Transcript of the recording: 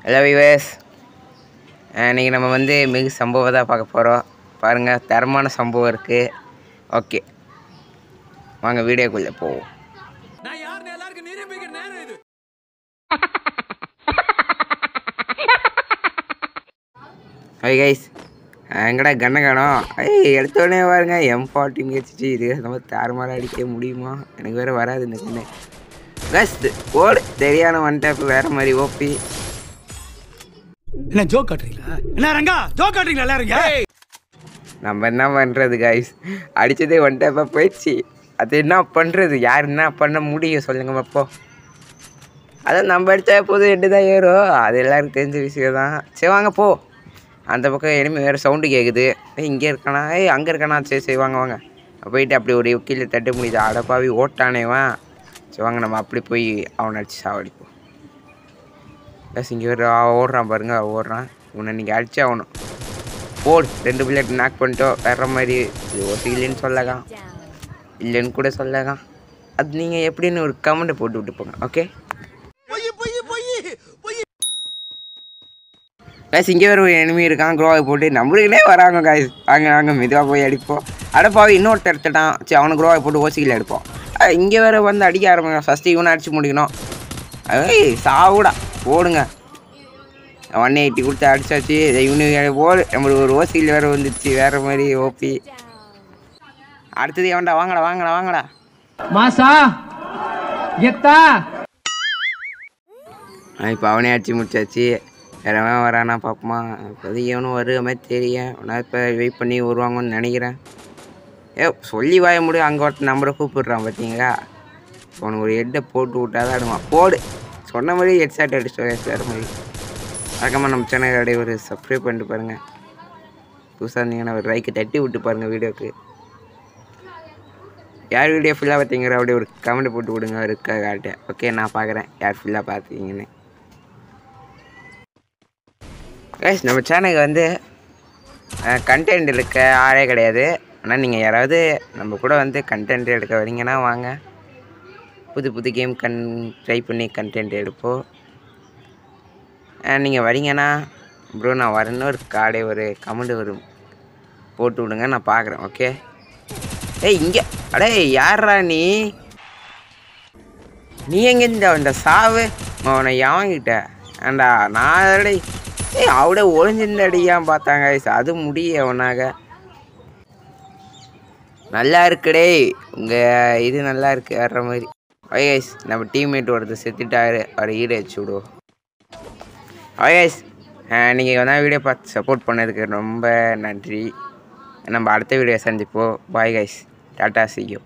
Hello viewers, இன்றைக்கி நம்ம வந்து மிக சம்பவம் தான் பார்க்க போகிறோம். பாருங்கள், தரமான சம்பவம் இருக்குது. ஓகே, வாங்க வீடியோக்குள்ளே போவோம். ஹாய் கைஸ், எங்கடா கண்ணை காணோம்? எடுத்தோடனே பாருங்க M40 வச்சுட்டு இது நம்ம தாறுமாறாக அடிக்க முடியுமா? எனக்கு வேறு வராது இந்த கண்ணு. கஸ்ட் ஓடு தெரியான ஒன் டேப் வேறு மாதிரி ஓபி. என்ன ஜோக் காட்டுறீங்களா? என்ன ரங்கா ஜோக் காட்டுறீங்களா எல்லாரும்? நம்ம என்ன பண்ணுறது கைஸ், அடித்ததே ஒன் டேப்பாக போயிடுச்சு. அது என்ன பண்ணுறது? யார் என்ன பண்ண முடியும் சொல்லுங்கள் அப்போ? அதான் நம்ம அடித்தா போதும் 8 தான் ஏறும், அது எல்லாருக்கும் தெரிஞ்ச விஷயம் தான். சரி வாங்க போ. அந்த பக்கம் எனிமி வேறு சவுண்டு கேட்குது. இங்கே இருக்கானா? அங்கே இருக்கானா? சரி வாங்க வாங்க போயிட்டு அப்படி ஒரு கீழே தட்ட முடியுது. அடப்பாவி ஓட்டானேவன். சரி வாங்க நம்ம அப்படி போய் அவனை அடித்து சாவடிப்போம். ப்ளஸ் இங்கே ஒரு ஓடுறான் பாருங்க, ஓடுறான். உன்னை நீங்கள் அடிச்சு ஆகணும். போடு, 2 புல்லட் நாக் பண்ணிட்டோம். வேற மாதிரி இது இல்லைன்னு சொல்லலாம், இல்லைன்னு கூட சொல்லலாம். அது நீங்கள் எப்படின்னு ஒரு கமெண்ட்டை போட்டு விட்டு போங்க. ஓகே கைஸ், இங்கே ஒரு எனிமி இருக்கான். க்ரோவை போட்டு நம்மளுக்குனே வராங்க கைஸ். வாங்க வாங்க மெதுவாக போய் அடிப்போம். அடப்பாவி இன்னொருத்தர் எடுத்துட்டான். சரி அவனுக்கு க்ரோவை போட்டு ஓசிக்கில் எடுப்போம். இங்கே வேறு வந்து அடிக்க ஆரம்பிங்க. ஃபஸ்ட்டு இவனை அடிச்சு முடிக்கணும். சாவுடா போடுங்க. 180 கொடுத்து அடிச்சாச்சு. இவனு போடு, நம்மளுக்கு ஒரு ஓசியில் வேறு வந்துடுச்சு. வேறு மாதிரி ஓபி. அடுத்தது எவன்டா? வாங்கடா வாங்கடா வாங்கடா மாசா கெத்தா. இப்போ அவனே அடிச்சு முடிச்சாச்சு. வேறவன் வரானா பார்ப்போமா? இப்போதைக்கு எவனும் வருகிற மாதிரி தெரியும். ஆனால் இப்போ வெயிட் பண்ணி வருவாங்கன்னு நினைக்கிறேன். சொல்லி வாய முடியும். அங்கே ஒருத்தர் நம்பரை கூப்பிடுறான் பார்த்தீங்களா? அவனுக்கு ஒரு ஹெட்டை போட்டு விட்டாதான் ஆடுவான். போடு, சொன்ன மாதிரி ஹெட் ஷாட் அடிச்சு வேறு மாதிரி. அதுக்கப்புறமா நம்ம சேனல் ஒரு சப்ஸ்கிரைப் பண்ணிட்டு பாருங்கள். புதுசாக இருந்தீங்கன்னா ஒரு லைக்கு தட்டி விட்டு பாருங்கள் வீடியோக்கு. யார் வீடியோ ஃபுல்லாக பார்த்தீங்கிற அப்படியே ஒரு கமெண்ட் போட்டு விடுங்க இருக்கா காட்டு. ஓகே, நான் பார்க்குறேன் யார் ஃபுல்லாக பார்த்தீங்கன்னு. கைஸ், நம்ம சேனலுக்கு வந்து கண்டென்ட் எடுக்க ஆளே கிடையாது. ஆனால் நீங்கள் யாராவது நம்ம கூட வந்து கண்டென்ட் எடுக்க வரீங்கன்னா வாங்க. புது புது கேம் ட்ரை பண்ணி கண்டென்ட் எடுப்போம். நீங்கள் வரீங்கன்னா ப்ரோ நான் வரேன்னு ஒரு கார்டே ஒரு கமெண்ட் ஒரு போட்டு விடுங்க, நான் பார்க்குறேன். ஓகே. இங்கே அடே யாரா நீ எங்கேருந்தா இந்த சாவு அவனை யாங்கிட்ட? ஏண்டா நான் அதோட அவட ஒளிஞ்சிருந்த அடியான் பார்த்தாங்க. அது முடிய அவனாக நல்லா இருக்குடே உங்கள் இது நல்லா இருக்கு வர்ற மாதிரி. கைஸ், நம்ம டீம்மேட் ஒருத்தர் செத்துட்டாரு. அவரை ஈடு வச்சு விடுவோம். கைஸ், நீங்கள் வந்து வீடியோ பார்த்து சப்போர்ட் பண்ணதுக்கு ரொம்ப நன்றி. நம்ம அடுத்த வீடியோ சந்திப்போம். Bye guys, tata, see you.